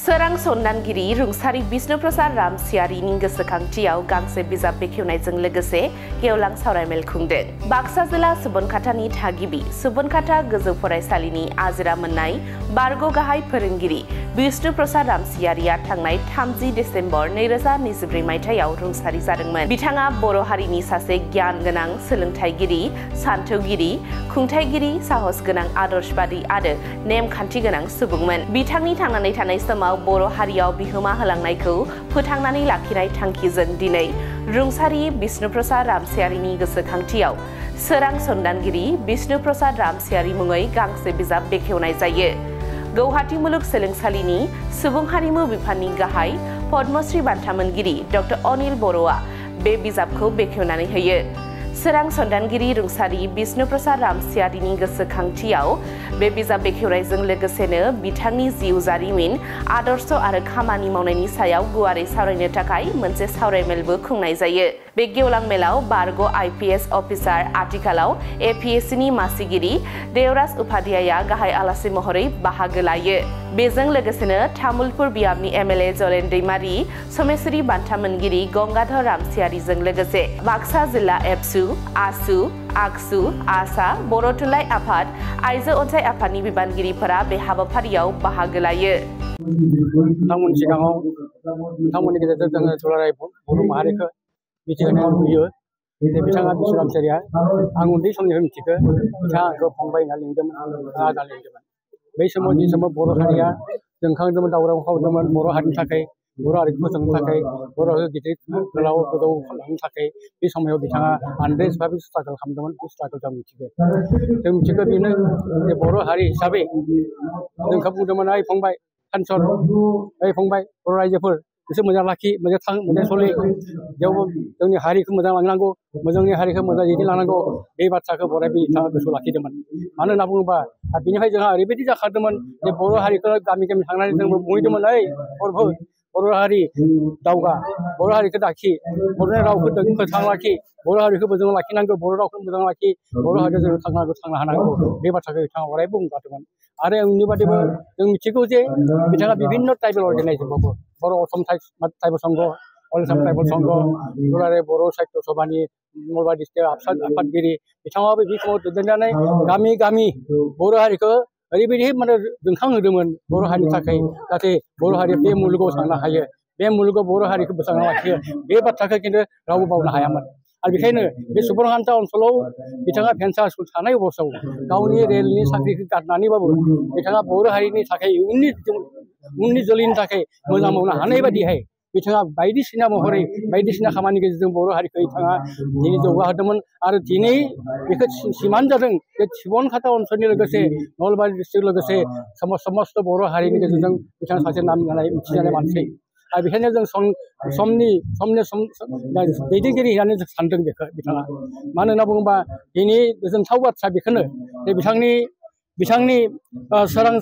सोरां सन्दानगिरि रुंसारि विष्णु प्रसाद रामसियारिनि गोसोखांथियाव गांसे बिजाब बेखेवनायजों लोगोसे गेवलां सावरायमेल खुंदों। बाक्सा जिल्ला सुबनखातानि थागिबि सुबनखाता गोजौ फरायसालिनि आजिरा मोननाय बारग' गाहाय फोरोंगिरि विष्णु प्रसाद रामसियारिया थांनाय 30 डिसेम्बर 2024 मायथाइयाव रुंसारि जादोंमोन। बिथाङा बर' हारिनि सासे गियान गोनां सोलोंथाइगिरि, सान्थौगिरि, खुंथाइगिरि, साहस गोनां आदर्शबादि आरो नेमखान्थि गोनां सुबुंमोन। बिथांनि थांनानै थानाय समाव बर' हारियाव बिहोमा होलांनायखौ फोथांनानै लाखिनाय थांखिजों दिनै रुंसारि विष्णु प्रसाद रामसियारिनि गोसोखांथियाव सोरां सन्दानगिरि विष्णु प्रसाद रामसियारि मुङै गांसे बिजाब बेखेवनाय जायो। गौहाटी मुलुगसोलोंसालिनि सुबुं हारिमु बिफाननि गाहाय पद्मश्री बान्था मोनगिरि डॉ अनिल बर'आ बे बिजाबखौ बेखेवनानै होयो। सोरां सन्दानगिरि रुंसारि विष्णु प्रसाद रामसियारिनि गोसोखांथियाव बे बिजाब बेखेवनायजों लोगोसेनो बिथांनि जिउ जारिमिन, आदर्श आरो खामानि मावनायनि सायाव गुवारै सावरायनो थाखाय मोनसे सावरायमेलबो खुंनाय जायो। बे गेवलां मेलाव बारग' IPS अफिसार आथिखालाव APSCनि मासिगिरि देवराज उपाध्याया गाहाय आलासि महरै बाहागो लायो। बेजों लोगोसेनो तामुलपुर बियाबनि MLA जलेन दैमारि, समेश्वरी बान्था मोनगिरि गंगाधर रामसियारिजों लोगोसे बाक्सा जिल्ला एबसु, आसु, आगसु, आसा, बर' थुनलाइ आफाद, आइजो अनसाइ आफादनि बिबानगिरिफोरा बे हाबाफारियाव बाहागो लायो। नोंथांमोननि सिगाङाव नोंथांमोननि गेजेरजों जोङो दुलाराय बर' माहारिखौ मिथिहोनो लुबैयो। बिथाङा विष्णु रामसियारिया आं उन्दै समनिफ्राय मिथिगौ। बिथाङा आंखौ फंबाय होनना लिंदोंमोन, आदा लिंदोंमोन। बै समाव जि समाव बर' हारिया जोंखांदोंमोन, दावराव खालामदोंमोन बर' हारिनि थाखाय, बर' हारिखौ फोसाबनो थाखाय, बर' हारिखौ गिदिर गोलाव गोजौ खालामनो थाखाय बे समाव बिथाङा आन्दायजोबाबो स्ट्रागल खालामदोंमोन। बे स्ट्रागलखौ जों मिथिगौ बेनो जे बर' हारि हिसाबै जोंखौ बुंदोंमोन, ओइ फंबाय कानसर, ओइ फंबाय बर' रायजोफोर बिसोर मोजां लाखि, मोजां थां, मोजां सलि, बेयावबो जोंनि हारिखौ मोजां लांनांगौ, जोंनि हारिखौ मोजां दैदेनलांनांगौ। बे बाथ्राखौ बराय बिथाङा गोसोआव लाखिदोंमन। मानो होनना बुङोबा बेनिफ्राय जोंहा ओरैबायदि जाखादोंमोन जे बर' हारिखौ गामि गामि थांनानै जोंबो बुंहैदोंमोन, ओइ बर' हारि दावगा, बर' हारिखौ लाखि, बर'नि रावखौ फोथांना लाखि, बर' हारिखौबो जों लाखिनांगौ, बर' रावखौ मोजां लाखि, बर' हारिखौ जों थांना हानांगौ। बे बाथ्राखौ बिथाङा अरायबो बुंगादोंमोन। आरो आंनि बादिबो जों मिथिगौ जे बिथाङा बिभिन्न ट्राइबेल अर्गेनाइजेसनबावबो बर' असम ट्राइबेल संघ, अल आसाम ट्राइबेल संघ, दुलाराय बर' साहित्य सभानि नलबारि डिस्ट्रिक्ट आफादगिरि बिथाङाबो बे समाव दैदेननानै गामि गामि बर' हारिखौ ओरैबायदि माने जोंखांहोदोंमोन बर' हारिनि थाखाय, जाहाथे बर' हारिया बे मुलुगाव थांनो हायो, बे मुलुगाव बर' हारिखौ फोसाबना लाखियो। बे बाथ्राखौ खिन्थु रावबो बावनो हायामोन। आरो बेखायनो बे सुबनखाता ओनसोलाव बिथाङा भेन्सार स्कुल थानाय अबस्थायाव गावनि रेलनि साख्रिखौ गारनानैबाबो बिथाङा बर' हारिनि थाखाय उननि जोलैनि थाखाय मोजां मावनो हानाय बायदिहाय बिथाङा बायदिसिना महरै बायदिसिना खामानि गेजेरजों बर' हारिखौ बिथाङा दिनै जौगाहोदोंमोन। आरो दिनै बेखौ सिमान जादों जे सुबनखाता ओनसोलनि लोगोसे नलबारि डिस्ट्रिक्ट लोगोसे समस्त बर' हारिनि गेजेरजों बिथाङा सासे नाम जानाय मिथिजानाय मानसि। आरो बेखायनो जों समनि दैदेनगिरि होननानै जों सानदों बेखौ बिथाङा। मानो होनना बुङोबा दिनै गोजोनथाव बाथ्रा बेखौनो जे बिथांनि सोरां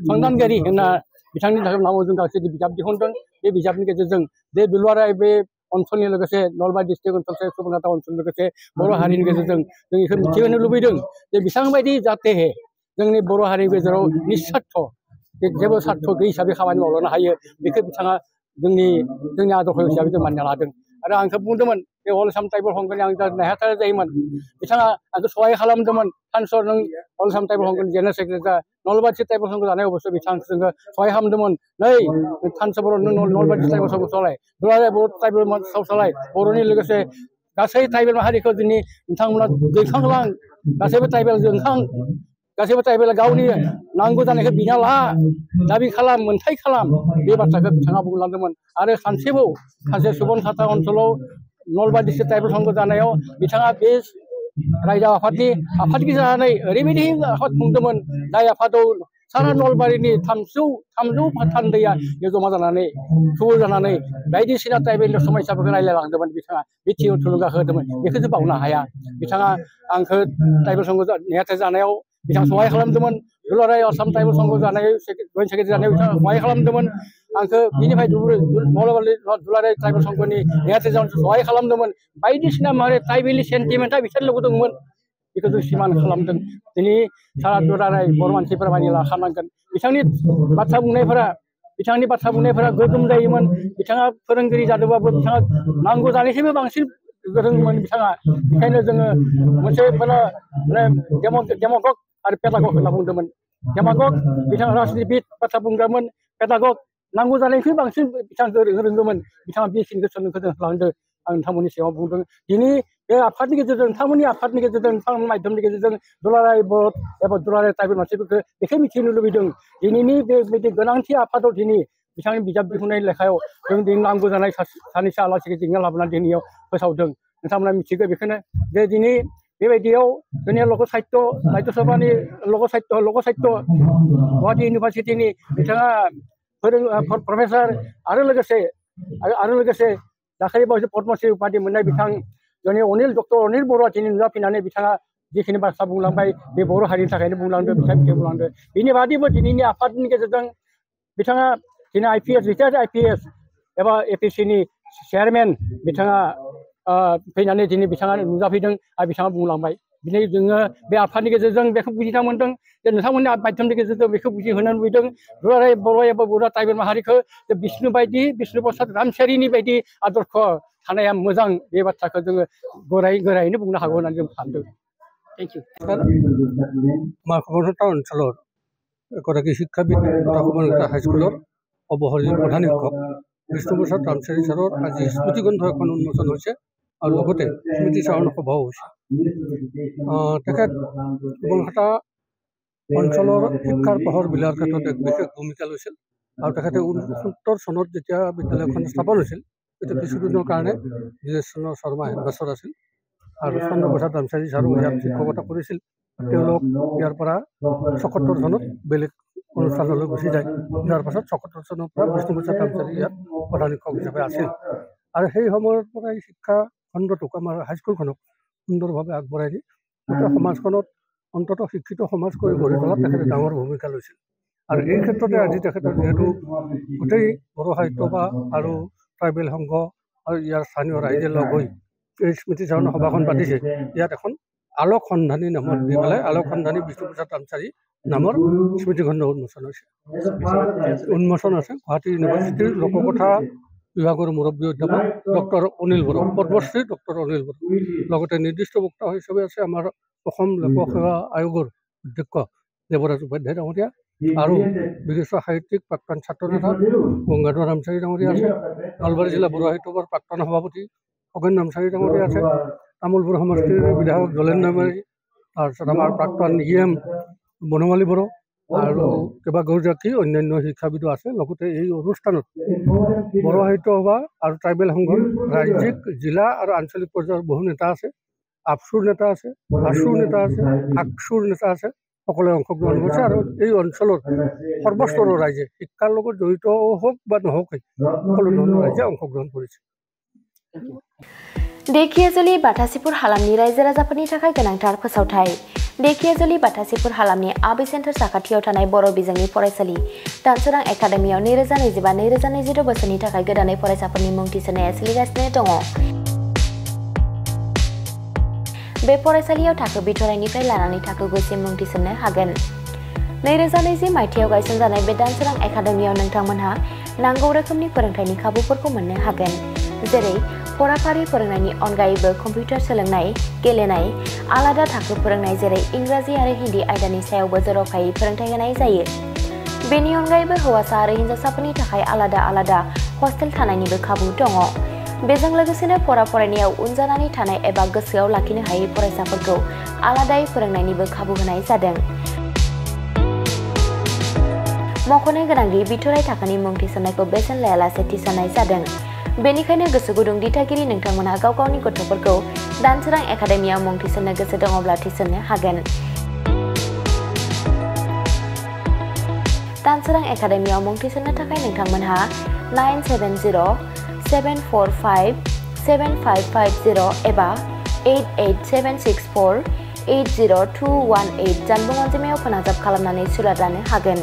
सन्दानगिरि होनना बिथांनि नामाव जों गांसे बिजाब दिहुनदों। बे बिजाबनि गेजेरजों बे दुलाराय बे ओनसोलनि लोगोसे नलबारि डिस्ट्रिक्ट ओनसोल, सुबनखाता ओनसोलनि लोगोसे बर' हारिनि गेजेरजों जों बेखौ मिथिहोनो लुबैदों जे बेसेबांबायदि जाहाथे जोंनि बर' हारिनि गेजेराव निस्वार्थ जेबो सार्थ गैयै हिसाबै खामानि मावलांनो हायो, बेखौ बिथाङा जोंनि आदर्श हिसाबै जों मानिना लादों। आरो आंखौ बुंदोंमोन बे अल आसाम ट्राइबेल संघनि आं नेहाथारि जायोमोन। बिथाङा आंखौ सहाय खालामदोंमोन। कानसर नों अल आसाम ट्राइबेल संघनि general secretary, Nalbari Tribal Sangha जानाय अबस्थायाव बिथांखौ जोङो सहाय खालामदोंमोन। नै कानसर बर' नों नलबारि ट्राइबेल संघ सालाय, दुलाराय बर' ट्राइबेल सालाय, बर'नि लोगोसे गासै ट्राइबेल माहारिखौ दिनै नोंथांमोना दैखांलां, गासैबो ट्राइबेल जोंखां, गासैबो ट्राइबेला गावनि नांगौ जानायखौ बिना ला, दाबि खालाम, मोनथाय खालाम। बे बाथ्राखौ बिथाङा बुंलांदोंमोन। आरो सानसे सुबनखाता ओनसोलाव नलबारि डिस्ट्रिक्ट ट्राइबेल संघ जानायाव बिथाङा बे रायजो आफादनि आफादगिरि जानानै ओरैबायदि आफाद खुंदोंमोन, जाय आफादाव सारा नलबारिनि 300 थान्दैया जमा जानानै थुबुर जानानै बायदिसिना ट्राइबेल समस्याफोरखौ रायज्लायलांदोंमोन। बिथाङा बिटिआव थुलुंगा होदोंमोन। बेखौ जों बावनो हाया। बिथाङा आंखौ ट्राइबेल संघ नेहाथारि जानायाव बिथाङा सहाय खालामदोंमोन। दुलाराय आसाम ट्राइबेल संघ जानाय जयेन्ट सेक्रेटारि जानायाव बिथाङा सहाय खालामदोंमन। आंखौ बिनिफ्राय दुलाराय ट्राइबेल संघनि नेहाथारि जानायाव सहाय खालामदोंमोन। बायदिसिना माने ट्राइबेलनि सेन्टिमेन्टआ बिसोर लोगो दंमोन। बेखौ जों सिमान खालामदों दिनै सारा दुलाराय बर' मानसिफोरा मानिना खालामनांगोन बिथांनि बाथ्रा बुंनायफोरा गोगोम जायोमोन बिथाङा फोरोंगिरि जादोंबाबो बिथाङा नांगौ जानायनिख्रुइबो बांसिन गोरोंमोन बिथाङा बेखायनो जोङो मोनसे माने डेमागग आरो पेडागग होनना बुंदोंमोन डेमागग बिथाङा राजनितिबिद बाथ्रा बुंग्रामोन पेडागग नांगौ जानायनिख्रुइ बांसिन बिथाङा रोंगौमोन बिथाङा बेखिनिखौ सोलोंखौ जों लांदों आं नोंथांमोननि सिगाङाव बुंदों दिनै बे आफादनि गेजेरजों नोंथांमोननि आफादनि गेजेरजों नोंथांमोननि माध्यमनि गेजेरजों दुलाराय बर' एबा दुलाराय ट्राइबेल मानसिफोरखौ बेखौ मिथिनो लुबैदों दिनैनि बेबायदि गोनांथि आफादाव दिनै बिथांनि बिजाब दिहुननाय लेखायाव जों दिनै नांगौ जानाय सानैसो आलासिखौ जोंना लाबोनानै दिनैयाव फोसावदों नोंथांमोना मिथिगौ बेखौनो जे दिनै बेबायदियाव जोंनि लक' साहित्य राज्य सभानि लक' साहित्य गुवाहाटि इउनिभारसिटिनि बिथाङा प्रफेसार आरो लोगोसे दाखालि बावैसो पद्मश्री उपाधि मोननाय बिथां जोंनि डक्टर अनिल बर'आ दिनै नुजाफैनानै बिथाङा जिखिनि बाथ्रा बुंलांबाय बे बर' हारिनि थाखायनो बुंलांदों बिथाङा बुंलांदों बिनि बादैबो दिनैनि आफादनि गेजेरजों बिथाङा दिनै रिटायार्ड IPS एबा APSCनि चेयारमेन बिथाङा फैनानै दिनै बिथाङा नुजाफैदों आरो बिथाङा बुंलांबाय दिनै जोङो बे आफादनि गेजेरजों बेखौ बुजिना मोन्दों जे नोंथांमोननि माध्यमनि गेजेरजों बेखौ बुजिहोनो लुबैदों दुलाराय बर' एबा बर' ट्राइबेल माहारिखौ जे बिष्णु प्रसाद रामसियारिनि बायदि आदर्श थानाया मोजां बे बाथ्राखौ जोङो गोरायैनो बुंनो हागौ होननानै जों सानदों थेंक इउ মাৰ্কবৰতা অঞ্চলৰ এগৰাকী শিক্ষাবিদ তথা হাইস্কুলৰ অৱসৰী প্ৰধান শিক্ষক বিষ্ণুপ্ৰসাদ ৰামচাৰী ছাৰৰ আজি স্মৃতিগ্ৰন্থ এখন উন্মোচন হৈছে আৰু লগতে স্মৃতিচাৰণ সভাও হৈছে তেখেত বনঘাটা অঞ্চলৰ শিক্ষাৰ পোহৰ বিলাৰ ক্ষেত্ৰত এক বিশেষ ভূমিকা লৈছিল আৰু তেখেতে 69 চনত যেতিয়া বিদ্যালয়খন স্থাপন হৈছিল তেতিয়া কিছুদিনৰ কাৰণে বিজেশ্বৰ শৰ্মা হেডমাষ্টাৰ আছিল আৰু চন্দ্ৰপ্ৰসাদ ৰামচাৰী ছাৰো ইয়াত শিক্ষকতা কৰিছিল তেওঁলোক ইয়াৰ পৰা ৭৪ চনত বেলেগ অনুষ্ঠানলৈ গুচি যায় ইয়াৰ পাছত ৭৪ চনৰ পৰা বিষ্ণুপ্ৰসাদ ৰামচাৰী ইয়াত প্ৰধান শিক্ষক হিচাপে আছিল আৰু সেই সময়ৰ পৰাই শিক্ষা খণ্ডটোক আমাৰ হাইস্কুলখনক সুন্দৰভাৱে আগবঢ়াই নি গোটেই সমাজখনত অন্ততঃ শিক্ষিত সমাজ কৰি গঢ়ি তোলাত তেখেতে ডাঙৰ ভূমিকা লৈছিল আৰু এই ক্ষেত্ৰতে আজি তেখেতৰ যিহেতু গোটেই বড়ো সাহিত্য বা আৰু ট্ৰাইবেল সংঘ আৰু ইয়াৰ স্থানীয় ৰাইজে লগ হৈ এই স্মৃতিচাৰণ সভাখন পাতিছে ইয়াত এখন আলোক সন্ধানী নামত দি পেলাই আলোক সন্ধানী বিষ্ণুপ্ৰসাদ ৰামচাৰী নামৰ স্মৃতিখণ্ড উন্মোচন আছে গুৱাহাটী ইউনিভাৰ্চিটিৰ লোককথা বিভাগৰ মুৰব্বী অধ্যাপক ডক্টৰ অনিল বড়ো পদ্মশ্ৰী ডক্টৰ অনিল বড়ো লগতে নিৰ্দিষ্ট বক্তা হিচাপে আছে আমাৰ অসম লোক সেৱা আয়োগৰ অধ্যক্ষ দেৱৰাজ উপাধ্যায় ডাঙৰীয়া আৰু বিশিষ্ট সাহিত্যিক প্ৰাক্তন ছাত্ৰ নেতা গংগাধৰ ৰামচাৰী ডাঙৰীয়া আছে নলবাৰী জিলা বড়ো সাহিত্য সভাৰ প্ৰাক্তন সভাপতি খগেন ৰামচাৰী ডাঙৰীয়া আছে তামোলপুৰ সমষ্টিৰ বিধায়ক জলেন নামেৰী তাৰপিছত আমাৰ প্ৰাক্তন EM বনমালী বড়ো আৰু কেইবাগৰাকী অন্যান্য শিক্ষাবিদো আছে লগতে এই অনুষ্ঠানত বড়ো সাহিত্য সভা আৰু ট্ৰাইবেল সংঘৰ ৰাজ্যিক জিলা আৰু আঞ্চলিক পৰ্যায়ৰ বহু নেতা আছে আপচুৰ নেতা আছে আচুৰ নেতা আছে আকচুৰ নেতা আছে সকলোৱে অংশগ্ৰহণ কৰিছে আৰু এই অঞ্চলৰ সৰ্বস্তৰৰ ৰাইজে শিক্ষাৰ লগত জড়িত হওক বা নহওক সকলো ধৰণৰ ৰাইজে অংশগ্ৰহণ কৰিছে देखियाजुलि बाथासिपुर हालामनि रायजो राजाफोरनि थाखाय गोनांथार फोसावथाय देखियाजुलि बाथासिपुर हालामनि आबै सेन्टार साखाथियाव थानाय बर' बिजोंनि फरायसालि दानसोरां एकाडेमियाव 2025-2026 बोसोरनि थाखाय गोदानै फरायसाफोरनि मुं थिसननाया सोलिगासिनो दङ बे फरायसालियाव थाखो बिथराइनिफ्राय लानानै थाखो 9 सिम मुं थिसननो हागोन 2020 मायथाइयाव गायसनजानाय बे दानसोरां एकाडेमियाव नोंथांमोनहा नांगौ रोखोमनि फोरोंथायनि खाबुफोरखौ मोननो हागोन जेरै फराफारि फोरोंनायनि अनगायैबो कम्पिउटार सोलोंनाय गेलेनाय आलादा थाखो फोरोंनाय जेरै इंराजि आरो हिन्दी आयदानि सायावबो जर'खायै फोरोंथाय होनाय जायो बेनि अनगायैबो हौवासा आरो हिन्जावसाफोरनि थाखाय आलादा हस्टेल थानायनिबो खाबु दङ बेजों लोगोसेनो फरायनायाव उन जानानै थानाय एबा गोसोआव लाखिनो हायै फरायसाफोरखौ आलादायै फोरोंनायनिबो खाबु होनाय जादों मख'नो गोनांदि बिथराइ थाखोनि मुं थिसननायखौ बेसेन लायालासे थिसननाय जादों बेनिखायनो गोसो गुदुं दिथागिरि नोंथांमोनहा गाव गावनि गथ'फोरखौ दानसोरां एकाडेमियाव मुं थिसननो गोसो दङब्ला थिसननो हागोन दानसोरां एकाडेमियाव मुं थिसननो थाखाय नोंथांमोनहा 970-745-7550 एबा 88764-80218 जानबुं अनजिमायाव फोनांजाब खालामनानै सुलाद लानो हागोन